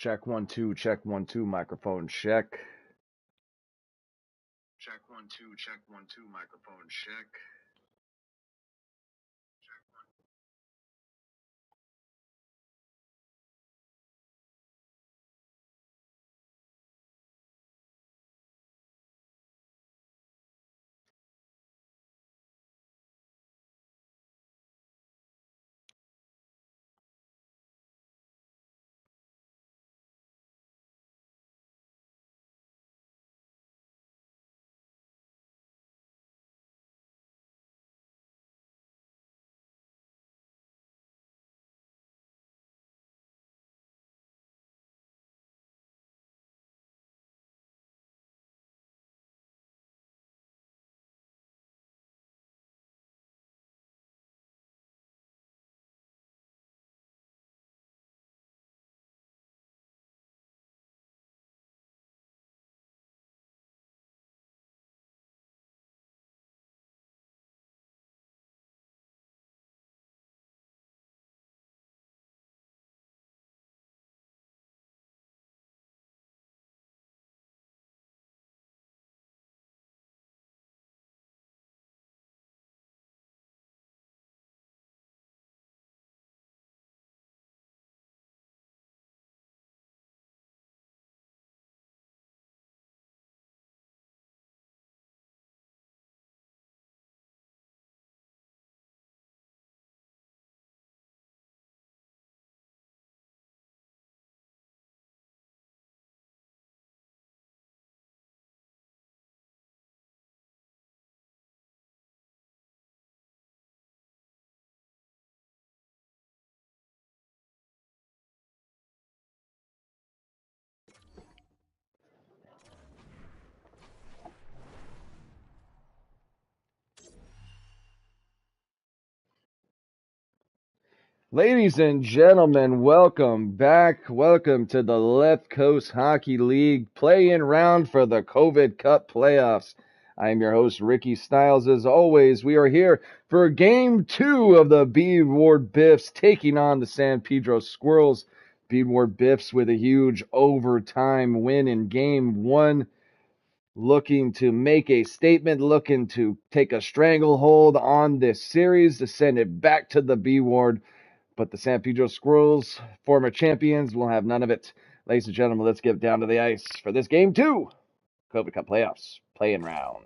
Check 1 2, microphone check. Check 1 2, check 1 2, microphone check. Ladies and gentlemen, welcome back. Welcome to the Left Coast Hockey League play-in round for the COVID Cup playoffs. I am your host, Ricky Stiles. As always, we are here for Game 2 of the B Ward Biffs taking on the San Pedro Squirrels. B Ward Biffs with a huge overtime win in Game 1. Looking to make a statement, looking to take a stranglehold on this series to send it back to the B Ward. But the San Pedro Squirrels, former champions, will have none of it. Ladies and gentlemen, let's get down to the ice for this Game 2, COVID Cup Playoffs, play-in round.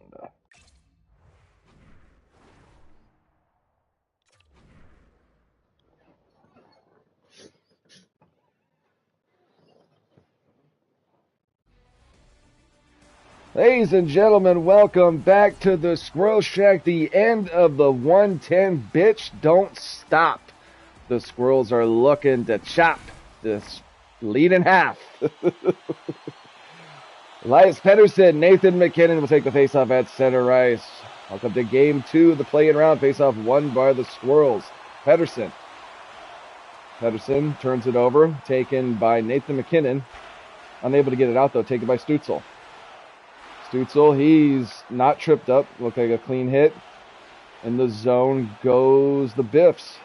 Ladies and gentlemen, welcome back to the Squirrel Shack, the end of the 110. Bitch, don't stop. The Squirrels are looking to chop this lead in half. Elias Pettersson, Nathan McKinnon will take the faceoff at center ice. Welcome to Game 2, the play-in round. Faceoff won by the Squirrels. Pettersson turns it over, taken by Nathan McKinnon. Unable to get it out, though, taken by Stutzel. He's not tripped up. Looked like a clean hit. In the zone goes the Biffs.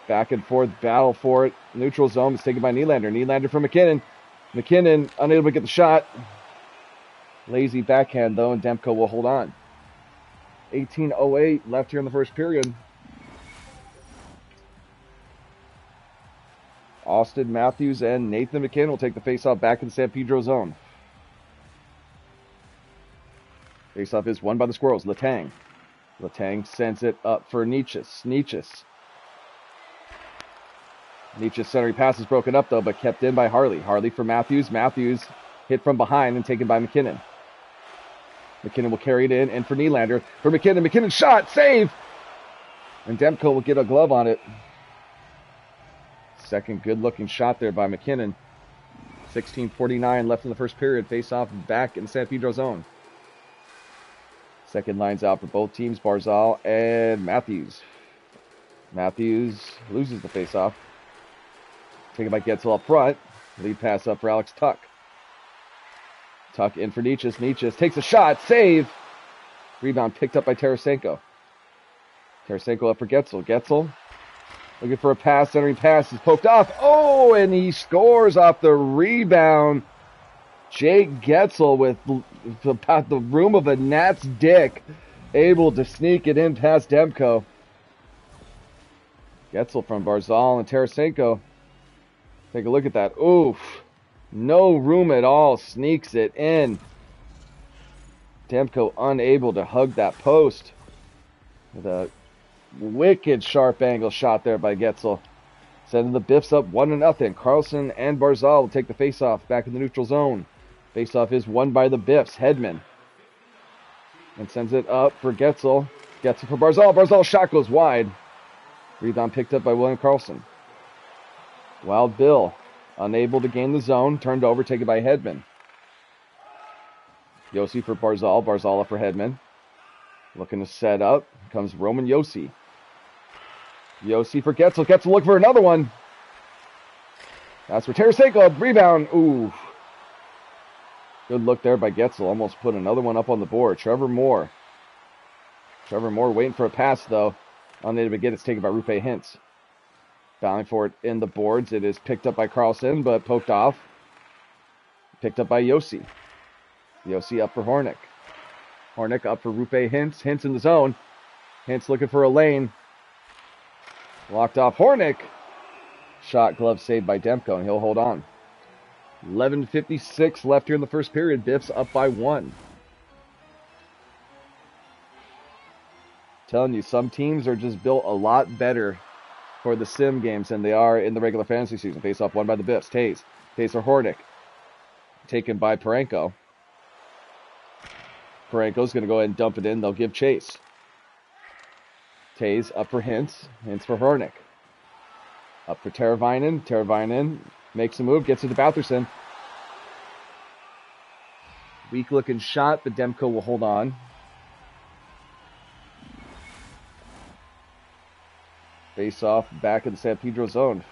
Back and forth, battle for it. Neutral zone is taken by Nylander. Nylander for McKinnon. McKinnon unable to get the shot. Lazy backhand, though, and Demko will hold on. 18:08 left here in the first period. Austin Matthews and Nathan McKinnon will take the faceoff back in the San Pedro zone. Faceoff is won by the Squirrels. Letang sends it up for Nichis. Nichis' centering pass is broken up, though, but kept in by Harley. Harley for Matthews. Matthews hit from behind and taken by McKinnon. McKinnon will carry it in, and for Nylander. For McKinnon. McKinnon shot! Save! And Demko will get a glove on it. Second good-looking shot there by McKinnon. 16:49 left in the first period. Face-off back in the San Pedro zone. Second line's out for both teams, Barzal and Matthews. Matthews loses the faceoff. Taken by Getzel up front. Lead pass up for Alex Tuck. Tuck in for Nichis. Nichis takes a shot. Save. Rebound picked up by Tarasenko. Tarasenko up for Getzel. Getzel Looking for a pass, centering pass is poked off. Oh, and he scores off the rebound. Jake Getzel with about the room of a gnat's dick, able to sneak it in past Demko. Getzel from Barzal and Tarasenko. Take a look at that. Oof. No room at all. Sneaks it in. Demko unable to hug that post. With a wicked sharp angle shot there by Getzel. Sending the Biffs up 1-0. Carlson and Barzal will take the faceoff back in the neutral zone. Faceoff is won by the Biffs. Hedman. And sends it up for Getzel. Getzel for Barzal. Barzal's shot goes wide. Rebound picked up by William Carlson. Wild Bill. Unable to gain the zone. Turned over. Taken by Hedman. Yossi for Barzal. Barzal up for Hedman. Looking to set up. Comes Roman Yossi. Yossi for Getzel. Getzel looking for another one. That's for Tarasenko. Rebound. Ooh. Good look there by Getzel. Almost put another one up on the board. Trevor Moore. Trevor Moore waiting for a pass, though. Unable to get it. It's taken by Rupe Hintz. Battling for it in the boards. It is picked up by Carlson, but poked off. Picked up by Yossi. Yossi up for Hornick. Hornick up for Rupe Hintz. Hintz in the zone. Hintz looking for a lane. Locked off Hornick. Shot glove saved by Demko, and he'll hold on. 11:56 left here in the first period. Biffs up by 1. Telling you, some teams are just built a lot better for the sim games than they are in the regular fantasy season. Face off won by the Biffs. Taze. Taze for Hornick. Taken by Parenko. Parenko's going to go ahead and dump it in. They'll give chase. Taze up for Hintz. Hintz for Hornick. Up for Teravainen. Teravainen makes a move. Gets it to Batherson. Weak looking shot, but Demko will hold on. Face off back in the San Pedro zone.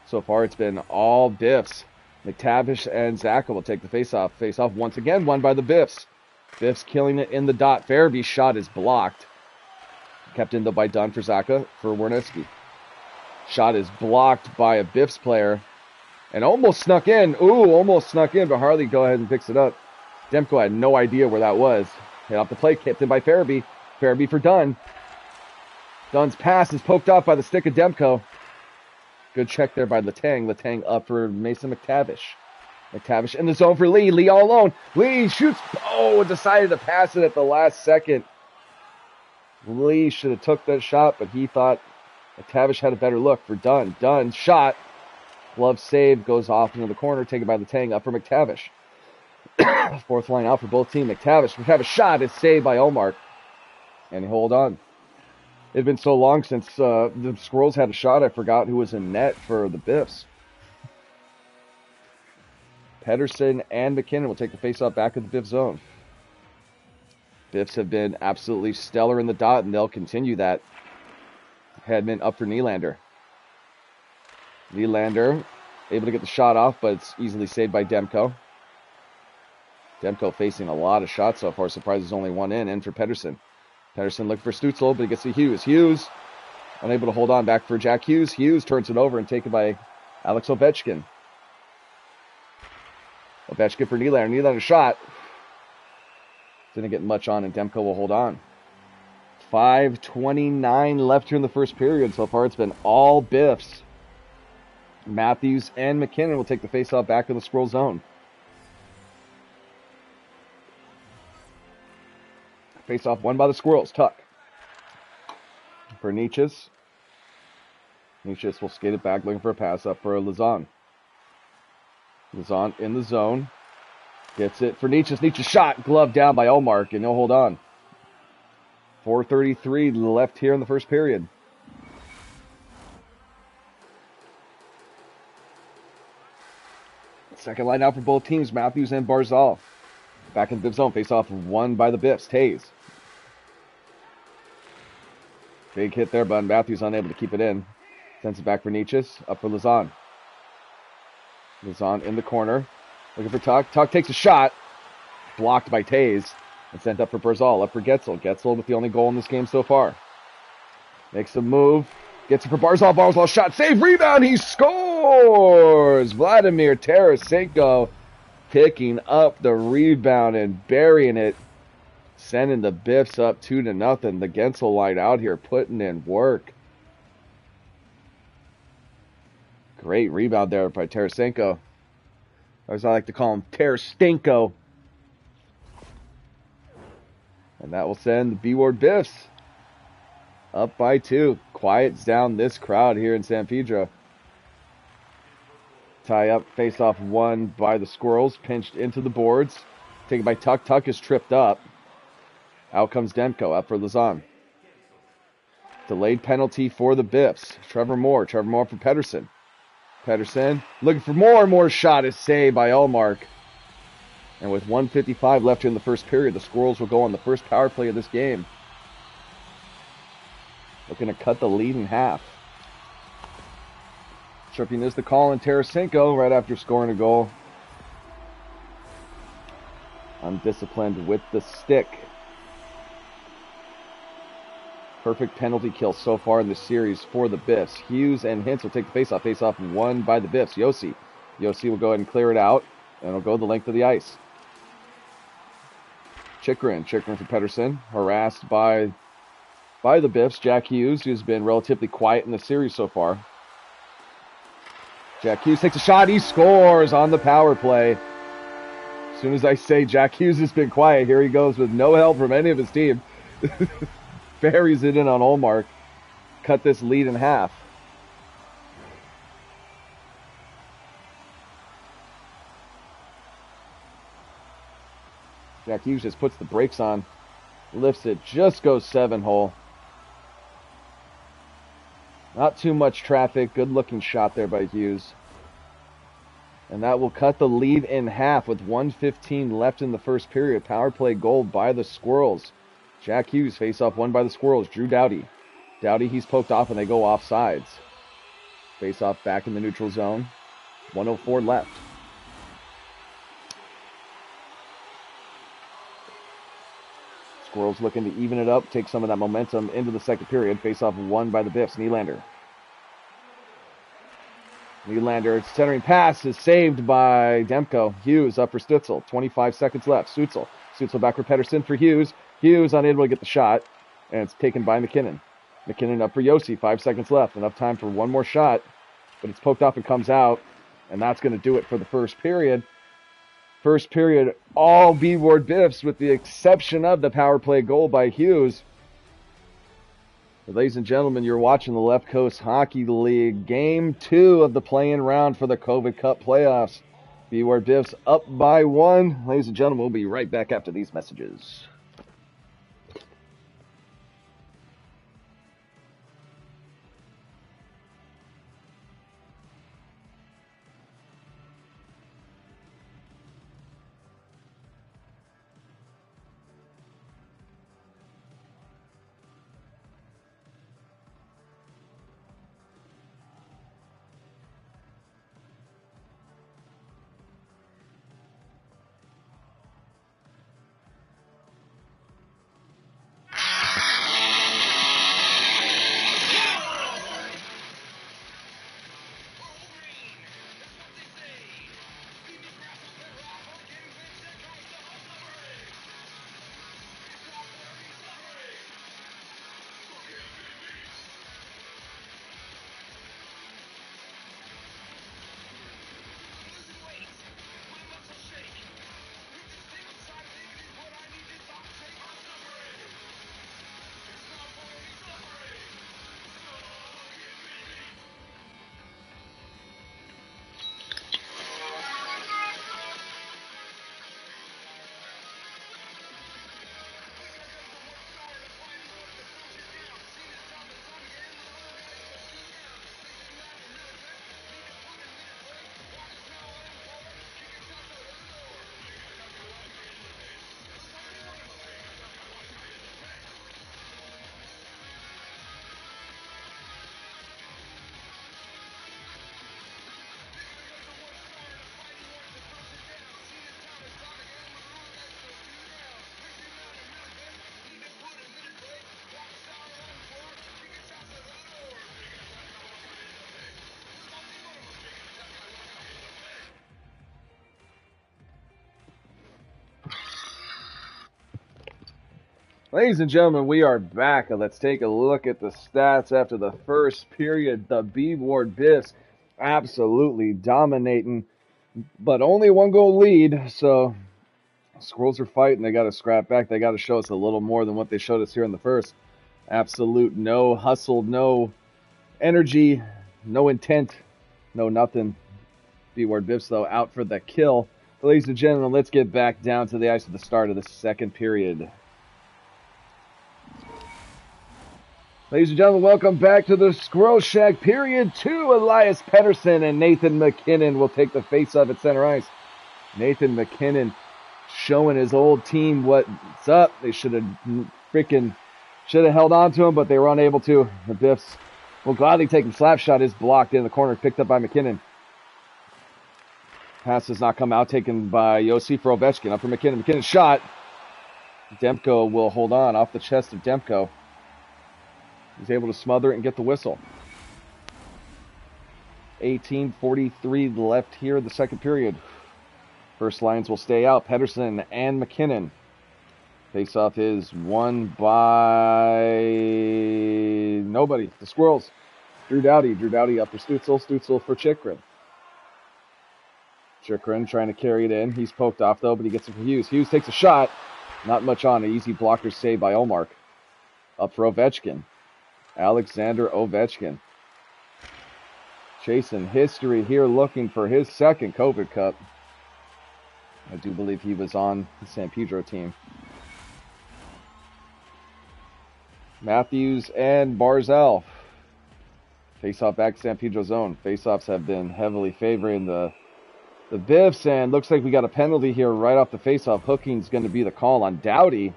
So far it's been all Biffs. McTavish and Zaka will take the face-off. Face-off once again won by the Biffs. Biffs killing it in the dot. Farabee's shot is blocked. Kept in though by Dunn for Zaka for Werneski. Shot is blocked by a Biffs player. And almost snuck in. Ooh, almost snuck in, but Harley go ahead and picks it up. Demko had no idea where that was. Hit off the play, kept in by Farabee. Farabee for Dunn. Dunn's pass is poked off by the stick of Demko. Good check there by Letang. Letang up for Mason McTavish. McTavish in the zone for Lee. Lee all alone. Lee shoots. Oh, decided to pass it at the last second. Lee should have took that shot, but he thought McTavish had a better look for Dunn. Dunn shot. Glove save goes off into the corner. Taken by Letang. Up for McTavish. Fourth line out for both teams. McTavish shot is saved by Olmark. And he hold on. It had been so long since the Squirrels had a shot, I forgot who was in net for the Biffs. Pedersen and McKinnon will take the faceoff back of the Biff zone. Biffs have been absolutely stellar in the dot, and they'll continue that. Hedman up for Nylander. Nylander able to get the shot off, but it's easily saved by Demko. Demko facing a lot of shots so far. Surprised there's only one in for Pedersen. Pedersen looking for Stützle, but he gets to Hughes. Hughes unable to hold on, back for Jack Hughes. Hughes turns it over and taken by Alex Ovechkin. Ovechkin for Nylander. Nylander shot. Didn't get much on, and Demko will hold on. 5:29 left here in the first period. So far it's been all Biffs. Matthews and McKinnon will take the faceoff back in the Squirrel zone. Face-off won by the Squirrels. Tuck. For Nietzsche's. Nietzsche's will skate it back, looking for a pass up for Lazan. Lazan in the zone. Gets it for Nietzsche's. Nietzsche's shot. Glove down by Olmark, and he'll hold on. 4:33 left here in the first period. Second line out for both teams, Matthews and Barzal. Back in the Biff zone, face-off won by the Biffs. Taze. Big hit there, but Matthews unable to keep it in. Sends it back for Nietzsche's. Up for Lazan. Lazan in the corner. Looking for Tuck. Tuck takes a shot. Blocked by Taze. And sent up for Barzal. Up for Getzel. Getzel with the only goal in this game so far. Makes a move. Gets it for Barzal. Barzal shot. Save. Rebound. He scores. Vladimir Tarasenko picking up the rebound and burying it. Sending the Biffs up 2-0. The Gensel line out here putting in work. Great rebound there by Tarasenko. Or as I like to call him, Tarastenko. And that will send the B-Ward Biffs up by 2. Quiets down this crowd here in San Pedro. Tie up, face off won by the Squirrels. Pinched into the boards. Taken by Tuck. Tuck is tripped up. Out comes Demko, up for Lazan. Delayed penalty for the Biffs. Trevor Moore for Pedersen. Pedersen looking for more shot is saved by Allmark. And with 1:55 left here in the first period, the Squirrels will go on the first power play of this game. Looking to cut the lead in half. Tripping is the call on Tarasenko right after scoring a goal. Undisciplined with the stick. Perfect penalty kill so far in this series for the Biffs. Hughes and Hintz will take the faceoff. Faceoff won by the Biffs. Yossi will go ahead and clear it out, and it'll go the length of the ice. Chikrin for Pedersen, harassed by the Biffs. Jack Hughes, who's been relatively quiet in the series so far. Jack Hughes takes a shot. He scores on the power play. As soon as I say Jack Hughes has been quiet, here he goes with no help from any of his team. Buries it in on Allmark. Cut this lead in half. Jack Hughes just puts the brakes on. Lifts it. Just goes 7-hole. Not too much traffic. Good looking shot there by Hughes. And that will cut the lead in half with 1:15 left in the first period. Power play goal by the Squirrels. Jack Hughes face-off won by the Squirrels. Drew Doughty. Doughty, he's poked off and they go off sides. Face-off back in the neutral zone. 1:04 left. Squirrels looking to even it up, take some of that momentum into the second period. Face-off won by the Biffs. Nylander. Centering pass is saved by Demko. Hughes up for Stutzel. 25 seconds left. Stutzel back for Pedersen for Hughes. Hughes unable to get the shot, and it's taken by McKinnon. McKinnon up for Yossi. 5 seconds left. Enough time for one more shot, but it's poked off and comes out, and that's going to do it for the first period. First period, all B-Ward Biffs with the exception of the power play goal by Hughes. But ladies and gentlemen, you're watching the Left Coast Hockey League Game 2 of the play-in round for the COVID Cup playoffs. B-Ward Biffs up by 1. Ladies and gentlemen, we'll be right back after these messages. Ladies and gentlemen, we are back. Let's take a look at the stats after the first period. The B-Ward Biffs absolutely dominating, but only one goal lead, so Squirrels are fighting. They got to scrap back. They got to show us a little more than what they showed us here in the first. Absolute no hustle, no energy, no intent, no nothing. B-Ward Biffs, though, out for the kill. But ladies and gentlemen, let's get back down to the ice at the start of the second period. Ladies and gentlemen, welcome back to the Squirrel Shack. Period 2. Elias Pettersson and Nathan McKinnon will take the face-off at center ice. Nathan McKinnon showing his old team what's up. They should have held on to him, but they were unable to. The Biffs will gladly take him. Slap shot is blocked in the corner, picked up by McKinnon. Pass does not come out, taken by Yossi for Ovechkin. Up for McKinnon. McKinnon shot. Demko will hold on off the chest of Demko. He's able to smother it and get the whistle. 18:43 left here in the second period. First lines will stay out. Pettersson and McKinnon. Face-off is won by nobody. The Squirrels. Drew Doughty. Drew Doughty up for Stutzel. Stutzel for Chychrun. Chychrun trying to carry it in. He's poked off, though, but he gets it for Hughes. Hughes takes a shot. Not much on it. Easy blocker save by Olmark. Up for Ovechkin. Alexander Ovechkin. Chasing history here, looking for his second COVID Cup. I do believe he was on the San Pedro team. Matthews and Barzal. Face-off back to San Pedro zone. Face-offs have been heavily favoring the Biffs, and looks like we got a penalty here right off the face-off. Hooking's going to be the call on Doughty.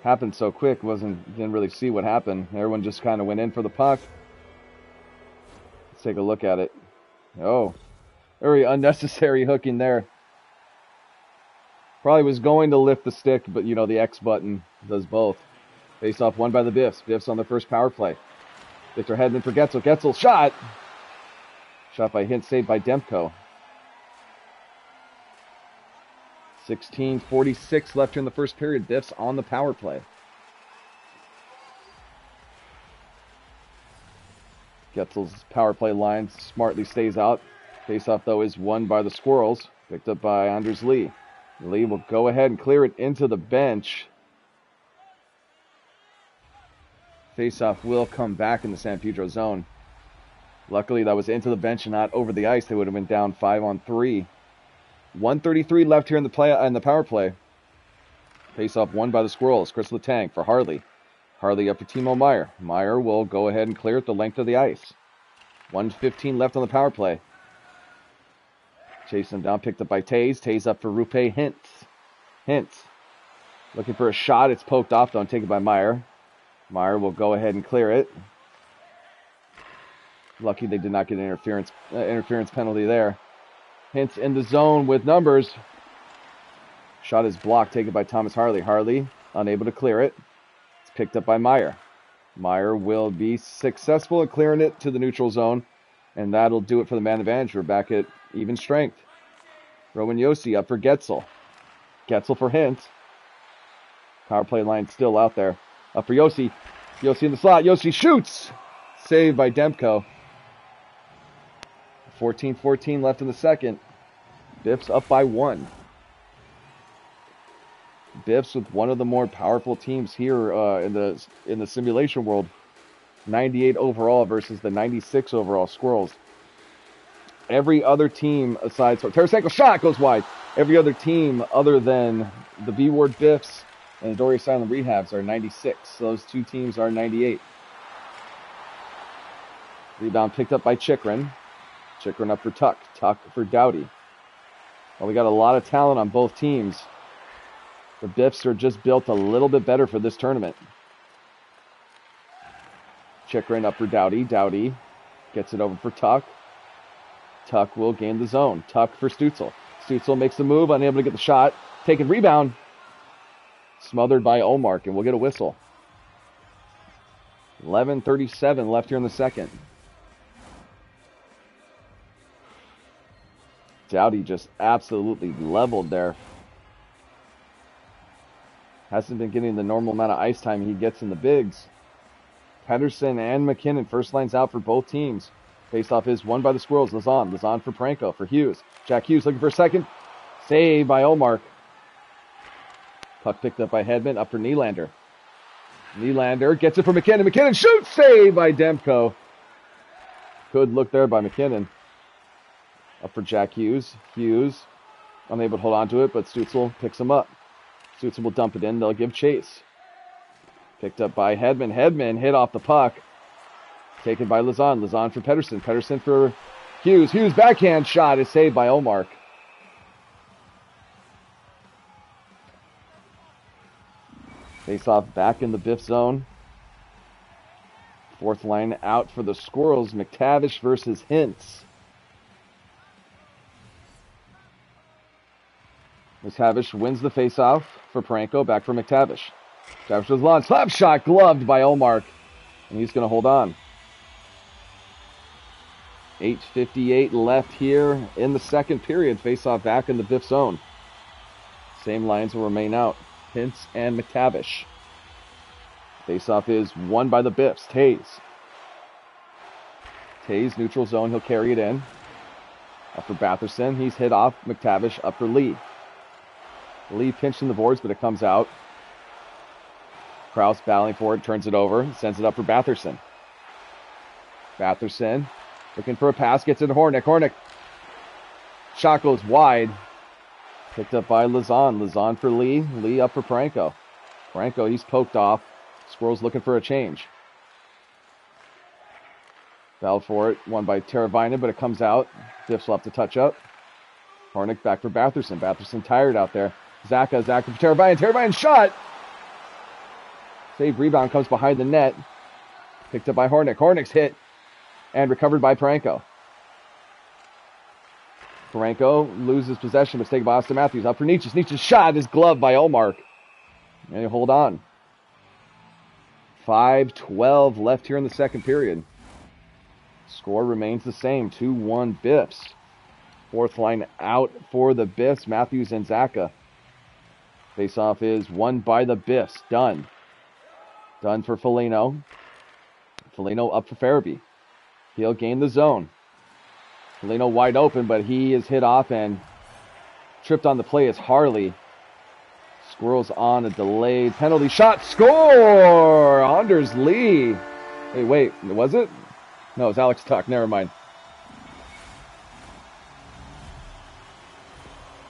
Happened so quick, didn't really see what happened. Everyone just kind of went in for the puck. Let's take a look at it. Oh, very unnecessary hooking there. Probably was going to lift the stick, but you know the X button does both. Face off won by the Biffs. Biffs on the first power play. Victor Hedman for Getzel. Getzel shot. Shot by Hint, saved by Demko. 16:46 left here in the first period. Biffs on the power play. Getzel's power play line smartly stays out. Face-off, though, is won by the Squirrels. Picked up by Anders Lee. Lee will go ahead and clear it into the bench. Face-off will come back in the San Pedro zone. Luckily, that was into the bench and not over the ice. They would have been down 5-on-3. 1:33 left here in the power play. Face-off won by the Squirrels. Chris Letang for Harley. Harley up for Timo Meyer. Meyer will go ahead and clear it the length of the ice. 1:15 left on the power play. Chasing him down, picked up by Taze. Taze up for Rupe Hintz. Hintz looking for a shot. It's poked off, though, and taken by Meyer. Meyer will go ahead and clear it. Lucky they did not get an interference penalty there. Hintz in the zone with numbers. Shot is blocked, taken by Thomas Harley. Harley unable to clear it. It's picked up by Meyer. Meyer will be successful at clearing it to the neutral zone, and that'll do it for the man advantage. We're back at even strength. Rowan Yossi up for Getzel. Getzel for Hintz. Power play line still out there. Up for Yossi. Yossi in the slot. Yossi shoots. Saved by Demko. 14:14 left in the second. Biffs up by 1. Biffs with one of the more powerful teams here in the simulation world. 98 overall versus the 96 overall Squirrels. Every other team aside from Tarasenko shot goes wide. Every other team other than the B-Ward Biffs and the Dory Silent Rehabs are 96. Those two teams are 98. Rebound picked up by Chychrun. Chychrun up for Tuck. Tuck for Doughty. Well, we got a lot of talent on both teams. The Biffs are just built a little bit better for this tournament. Chychrun up for Doughty. Doughty gets it over for Tuck. Tuck will gain the zone. Tuck for Stutzel. Stutzel makes the move, unable to get the shot. Taken rebound. Smothered by Olmark, and we'll get a whistle. 11:37 left here in the second. Doughty just absolutely leveled there. Hasn't been getting the normal amount of ice time he gets in the bigs. Pedersen and McKinnon, first lines out for both teams. Face-off is won by the Squirrels. Lazan for Franco, for Hughes. Jack Hughes looking for a second. Save by Olmark. Puck picked up by Hedman, up for Nylander. Nylander gets it for McKinnon. McKinnon shoots, save by Demko. Good look there by McKinnon. Up for Jack Hughes. Hughes unable to hold on to it, but Stützle picks him up. Stützle will dump it in. They'll give chase. Picked up by Hedman. Hedman hit off the puck. Taken by Lazan. Lazan for Pedersen. Pedersen for Hughes. Hughes backhand shot is saved by Olmark. Face off back in the Biff zone. Fourth line out for the Squirrels. McTavish versus Hintz. McTavish wins the face-off for Franco. Back for McTavish. McTavish was launched. Slap shot gloved by Olmark. And he's going to hold on. 8:58 left here in the second period. Face-off back in the Biff zone. Same lines will remain out. Hintz and McTavish. Face-off is won by the Biffs. Tays, neutral zone. He'll carry it in. Up for Batherson. He's hit off. McTavish up for Lee. Lee pinched in the boards, but it comes out. Krause battling for it. Turns it over. Sends it up for Batherson. Batherson looking for a pass. Gets it to Hornick. Hornick. Shot goes wide. Picked up by Lazan. Lazan for Lee. Lee up for Franco. Franco, he's poked off. Squirrels looking for a change. Battled for it. Won by Teravainen, but it comes out. Biffs will have to touch up. Hornick back for Batherson. Batherson tired out there. Zaka for Teravainen. Teravainen shot! Save rebound comes behind the net. Picked up by Hornick. Hornick's hit and recovered by Franco. Franco loses possession, but it's taken by Austin Matthews. Up for Nietzsche. Nietzsche's shot is gloved by Olmark. And he'll hold on. 5:12 left here in the second period. Score remains the same. 2-1 Biffs. Fourth line out for the Biffs. Matthews and Zaka. Face-off is won by the Biffs. Done for Foligno. Foligno up for Farabee. He'll gain the zone. Foligno wide open, but he is hit off and tripped on the play as Harley. Squirrels on a delayed penalty shot. Score! Anders Lee. Hey, wait, was it? No, it's Alex Tuck. Never mind.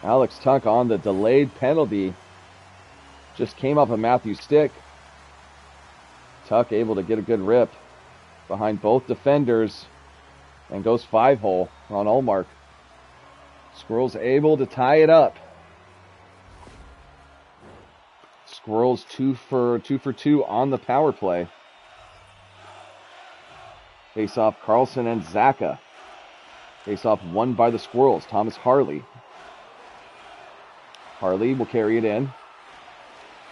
Alex Tuck on the delayed penalty. Just came up a Matthews stick. Tuck able to get a good rip behind both defenders and goes 5-hole on Olmark. Squirrels able to tie it up. Squirrels 2 for 2 on the power play. Face off Carlson and Zaka. Face off won by the Squirrels. Thomas Harley. Harley will carry it in.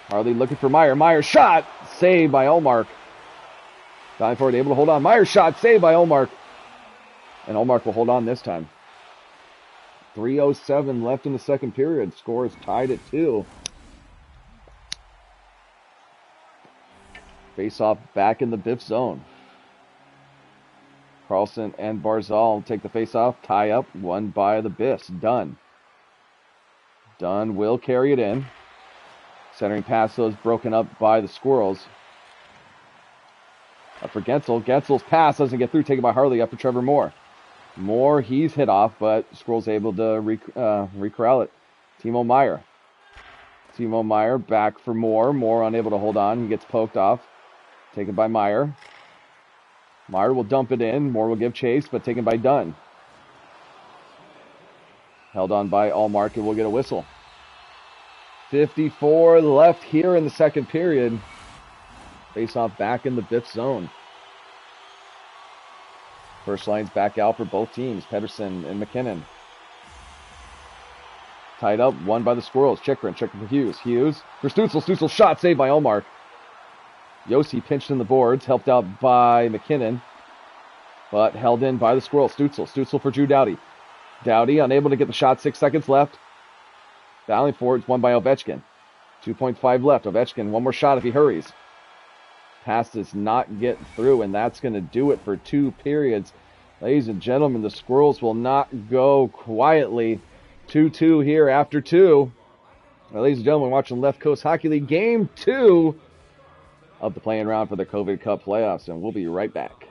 Harley looking for Meyer. Meyer shot! Saved by Olmark. Dying for it, able to hold on. Meyer shot, saved by Olmark. And Olmark will hold on this time. 3:07 left in the second period. Score is tied at 2. Face off back in the Biff zone. Carlson and Barzal take the face off. Tie up, won by the Biffs. Dunn will carry it in. Centering pass those broken up by the Squirrels. Up for Gensel. Gensel's pass doesn't get through. Taken by Harley. Up for Trevor Moore. Moore, he's hit off, but Squirrels able to recorral it. Timo Meyer back for Moore. Moore unable to hold on. He gets poked off. Taken by Meyer. Meyer will dump it in. Moore will give chase, but taken by Dunn. Held on by Olmark and will get a whistle. 54 left here in the second period. Face off back in the Biff zone. First line's back out for both teams. Pedersen and McKinnon. Tied up, won by the Squirrels. Chikrin for Hughes. Hughes for Stützle. Stützle shot, saved by Olmark. Yossi pinched in the boards, helped out by McKinnon, but held in by the Squirrels. Stützle for Drew Doughty. Doughty unable to get the shot, 6 seconds left. Battling for it's won by Ovechkin. 2.5 left. Ovechkin, one more shot if he hurries. Pass does not get through, and that's going to do it for 2 periods. Ladies and gentlemen, the Squirrels will not go quietly. 2-2 here after 2. Ladies and gentlemen, watching Left Coast Hockey League Game 2 of the playing round for the COVID Cup playoffs, and we'll be right back.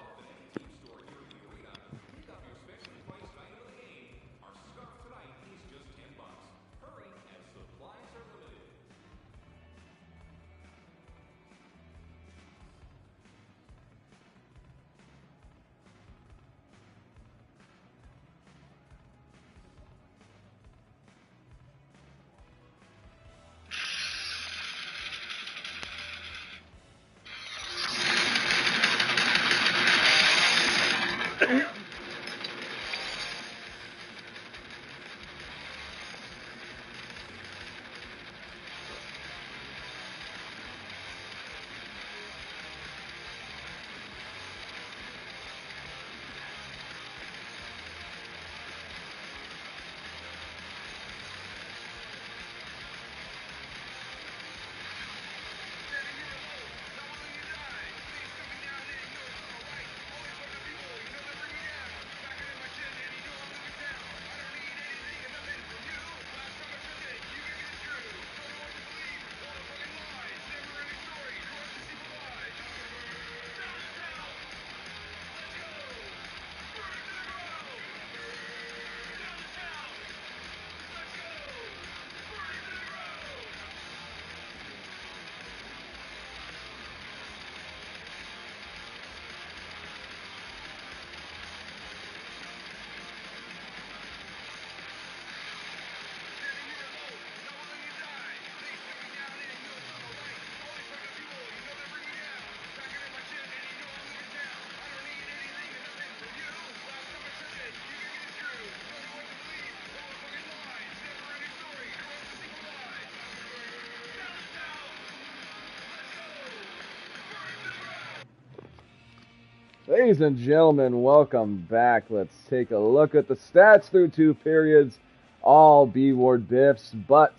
Ladies and gentlemen, welcome back. Let's take a look at the stats through 2 periods. All B-Ward Biffs, but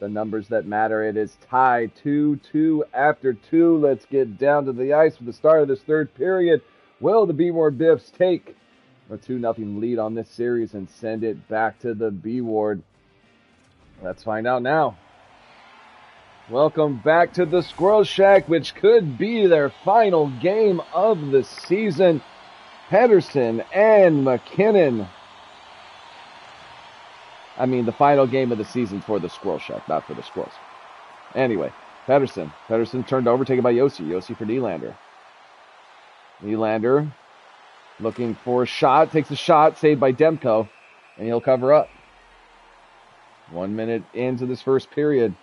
the numbers that matter. It is tied 2-2 after 2. Let's get down to the ice for the start of this 3rd period. Will the B-Ward Biffs take a 2-0 lead on this series and send it back to the B-Ward? Let's find out now. Welcome back to the Squirrel Shack, which could be their final game of the season. Pedersen and McKinnon. I mean, the final game of the season for the Squirrel Shack, not for the Squirrels. Anyway, Pedersen. Pedersen turned over, taken by Josi. Josi for Nylander. Nylander looking for a shot, takes a shot, saved by Demko, and he'll cover up. 1 minute into this 3rd period,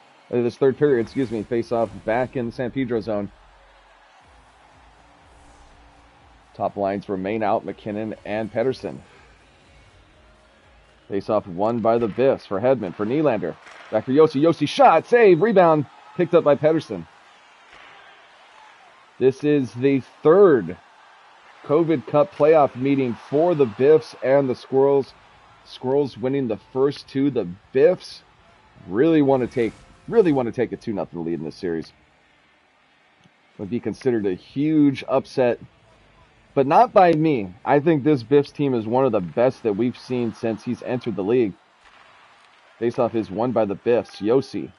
face off back in the San Pedro zone. Top lines remain out, McKinnon and Pedersen. Face off won by the Biffs for Hedman, for Nylander. Back for Josi. Josi shot, save, rebound, picked up by Pedersen. This is the 3rd COVID Cup playoff meeting for the Biffs and the Squirrels. Squirrels winning the first 2. The Biffs really want to take a 2-0 lead in this series. Would be considered a huge upset, but not by me. I think this Biffs team is one of the best that we've seen since he's entered the league. Faceoff is won by the Biffs. Josi.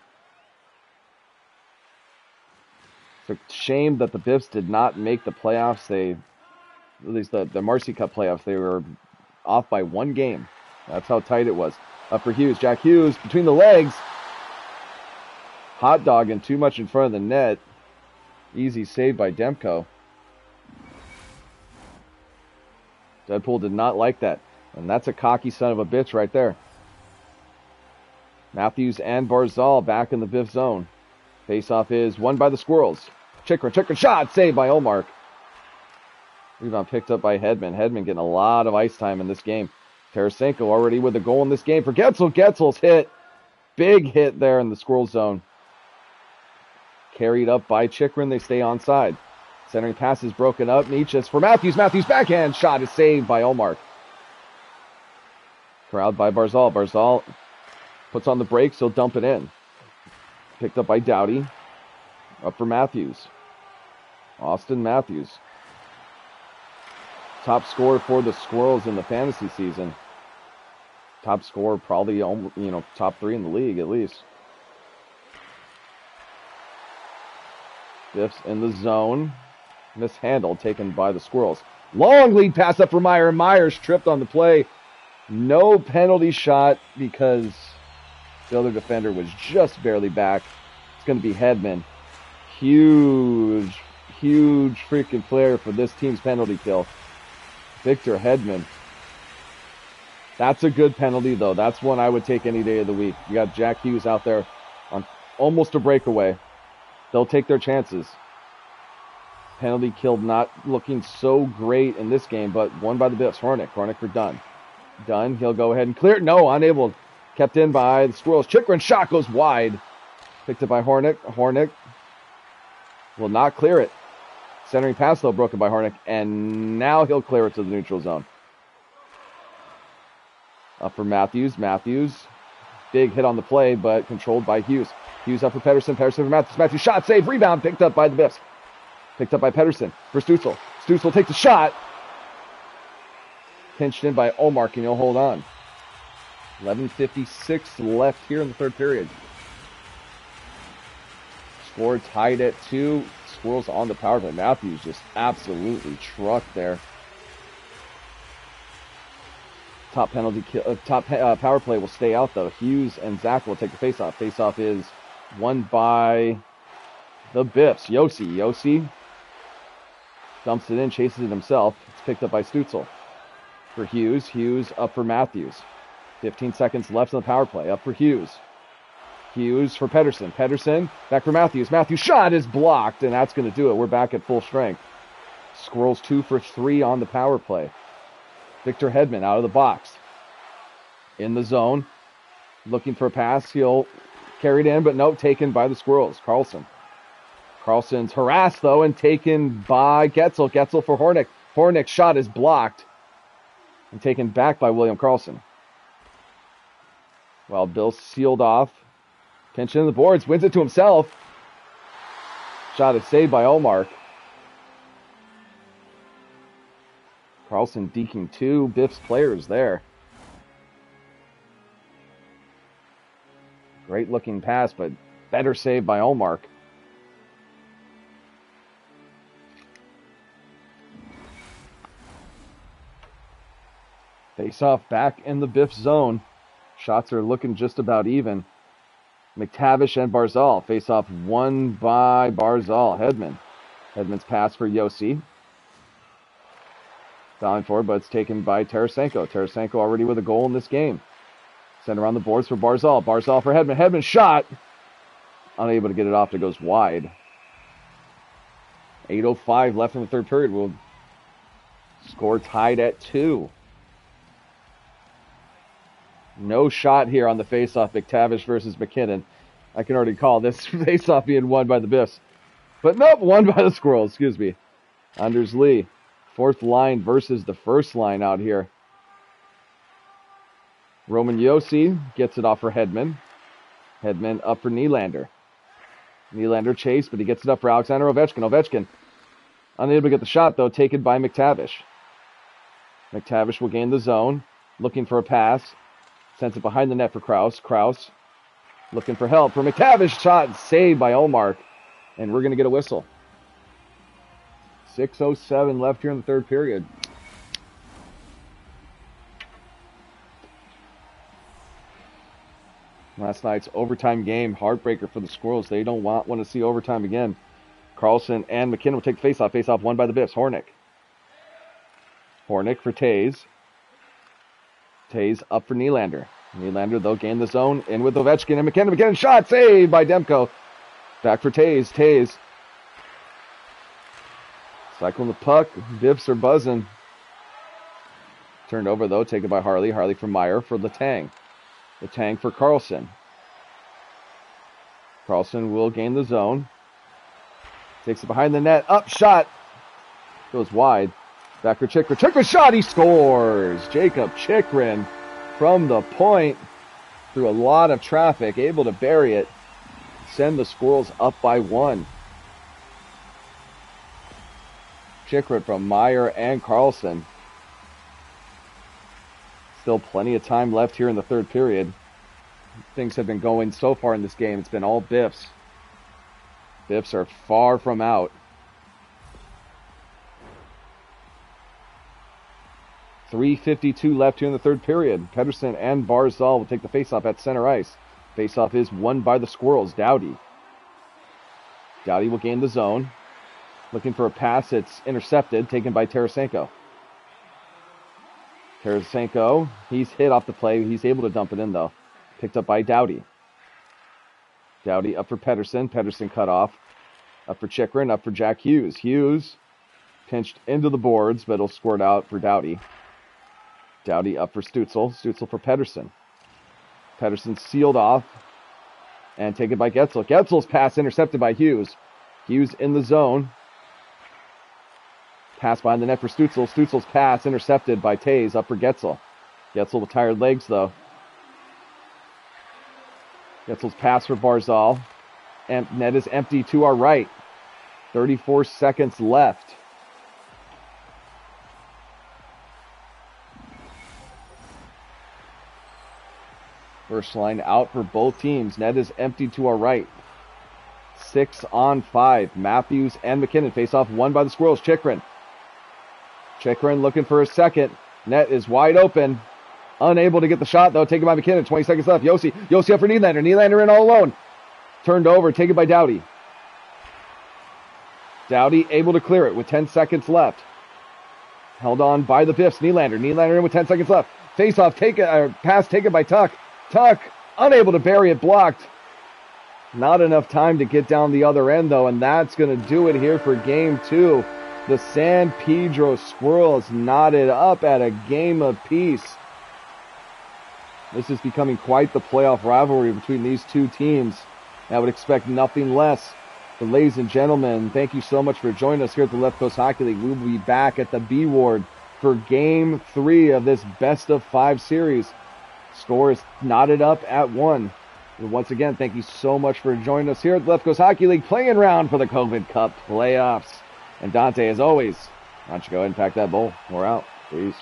It's a shame that the Biffs did not make the playoffs. At least the Marcy Cup playoffs, they were off by 1 game. That's how tight it was. Up for Hughes. Jack Hughes between the legs. Hot dogging too much in front of the net. Easy save by Demko. Deadpool did not like that. And that's a cocky son of a bitch right there. Matthews and Barzal back in the Biff zone. Face-off is won by the Squirrels. Chikrin shot, saved by Olmark. Rebound picked up by Hedman. Hedman getting a lot of ice time in this game. Tarasenko already with a goal in this game for Getzel. Getzel's hit. Big hit there in the Squirrel zone. Carried up by Chikrin. They stay onside. Centering pass is broken up. Nietzsche's for Matthews. Matthews backhand shot is saved by Olmark. Corralled by Barzal. Barzal puts on the brakes. He'll dump it in. Picked up by Doughty. Up for Matthews. Austin Matthews. Top scorer for the Squirrels in the fantasy season. Top scorer, probably, top 3 in the league at least. Biffs in the zone. Mishandled, taken by the Squirrels. Long lead pass up for Meyer. Myers tripped on the play. No penalty shot because the other defender was just barely back. It's going to be Hedman. Huge freaking flair for this team's penalty kill. Victor Hedman. That's a good penalty, though. That's one I would take any day of the week. You got Jack Hughes out there on almost a breakaway. They'll take their chances. Penalty killed not looking so great in this game, but won by the Biffs. Hornick for Dunn. Dunn, he'll go ahead and clear it. No, unable. Kept in by the Squirrels. Chikrin shot goes wide. Picked up by Hornick. Hornick will not clear it. Centering pass, though, broken by Hornick. And now he'll clear it to the neutral zone. Up for Matthews. Matthews. Big hit on the play, but controlled by Hughes. Hughes up for Pedersen. Pedersen for Matthews. Matthews shot, save, rebound. Picked up by the Biffs. Picked up by Pedersen for Stutzel. Stutzel takes a shot. Pinched in by Olmark, and he'll hold on. 11:56 left here in the third period. Score tied at 2. Squirrels on the power play. Matthews just absolutely trucked there. Top power play will stay out, though. Hughes and Zach will take the faceoff. Faceoff is won by the Biffs. Yossi dumps it in, chases it himself. It's picked up by Stutzel. For Hughes. Hughes up for Matthews. 15 seconds left on the power play. Up for Hughes. Hughes for Pedersen. Pedersen back for Matthews. Matthews' shot is blocked, and that's going to do it. We're back at full strength. Squirrels 2 for 3 on the power play. Victor Hedman out of the box. In the zone. Looking for a pass. He'll carry it in, but no, taken by the Squirrels. Carlson. Carlson's harassed, though, and taken by Getzel. Getzel for Hornick. Hornick's shot is blocked and taken back by William Carlson. While Bill sealed off. Pinch in the boards. Wins it to himself. Shot is saved by Olmark. Carlson deking 2 Biffs players there. Great looking pass, but better save by Olmark. Face off back in the Biff zone. Shots are looking just about even. McTavish and Barzal. Face off won by Barzal. Hedman's pass for Yossi. Fouling forward, but it's taken by Tarasenko. Tarasenko already with a goal in this game. Sent around the boards for Barzal. Barzal for Hedman. Hedman shot. Unable to get it off. It goes wide. 8:05 left in the third period. We'll score tied at 2. No shot here on the faceoff. McTavish versus McKinnon. I can already call this faceoff being won by the Biffs. But nope, won by the Squirrels. Excuse me. Anders Lee. Fourth line versus the first line out here. Roman Yossi gets it off for Hedman. Hedman up for Nylander. Nylander chased, but he gets it up for Alexander Ovechkin. Ovechkin unable to get the shot, though, taken by McTavish. McTavish will gain the zone. Looking for a pass. Sends it behind the net for Kraus. Kraus looking for help for McTavish. Shot saved by Olmark. And we're going to get a whistle. 6:07 left here in the third period. Last night's overtime game, heartbreaker for the Squirrels. They don't want to see overtime again. Carlson and McKinnon will take the faceoff. Faceoff won by the Biffs. Hornick for Taze. Taze up for Nylander. Nylander, they'll gain the zone. In with Ovechkin and McKinnon. McKinnon shot saved by Demko. Back for Taze. Taze. Cycling the puck. Biffs are buzzing. Turned over, though. Taken by Harley. Harley for Meyer for Letang. Letang for Carlson. Carlson will gain the zone. Takes it behind the net. Up shot. Goes wide. Back for Chikrin. Chikrin shot. He scores. Jacob Chikrin from the point. Through a lot of traffic. Able to bury it. send the Squirrels up by 1. Chikrin from Meyer and Carlson. Still plenty of time left here in the third period. Things have been going so far in this game. It's been all Biffs. Biffs are far from out. 3:52 left here in the third period. Pedersen and Barzal will take the faceoff at center ice. Faceoff is won by the Squirrels. Dowdy. Dowdy will gain the zone. Looking for a pass. It's intercepted, taken by Tarasenko. Tarasenko, he's hit off the play. He's able to dump it in, though. Picked up by Dowdy. Dowdy up for Pedersen. Pedersen cut off. Up for Chikrin. Up for Jack Hughes. Hughes pinched into the boards, but it'll squirt out for Dowdy. Dowdy up for Stützle. Stützle for Pedersen. Pedersen sealed off and taken by Getzel. Getzel's pass intercepted by Hughes. Hughes in the zone. Pass behind the net for Stützle. Stützle's pass intercepted by Taze. Up for Getzel. Getzel with tired legs, though. Getzel's pass for Barzal. And net is empty to our right. 34 seconds left. First line out for both teams. Net is empty to our right. 6-on-5. Matthews and McKinnon face off, won by the Squirrels. Chikrin. Chikrin looking for a second. Net is wide open. Unable to get the shot, though. Taken by McKinnon. 20 seconds left. Yossi up for Nylander. Nylander in all alone. Turned over. Taken by Dowdy. Dowdy able to clear it with 10 seconds left. Held on by the Biffs. Nylander in with 10 seconds left. Face off. Pass taken by Tuck. Tuck unable to bury it. Blocked. Not enough time to get down the other end, though, and that's going to do it here for Game 2. The San Pedro Squirrels knotted up at a game apiece. This is becoming quite the playoff rivalry between these two teams. I would expect nothing less. But ladies and gentlemen, thank you so much for joining us here at the Left Coast Hockey League. We will be back at the B Ward for Game 3 of this best-of-5 series. Score is knotted up at 1. And once again, thank you so much for joining us here at the Left Coast Hockey League, playing round for the COVID Cup playoffs. And Dante, as always, why don't you go ahead and pack that bowl? We're out. Peace.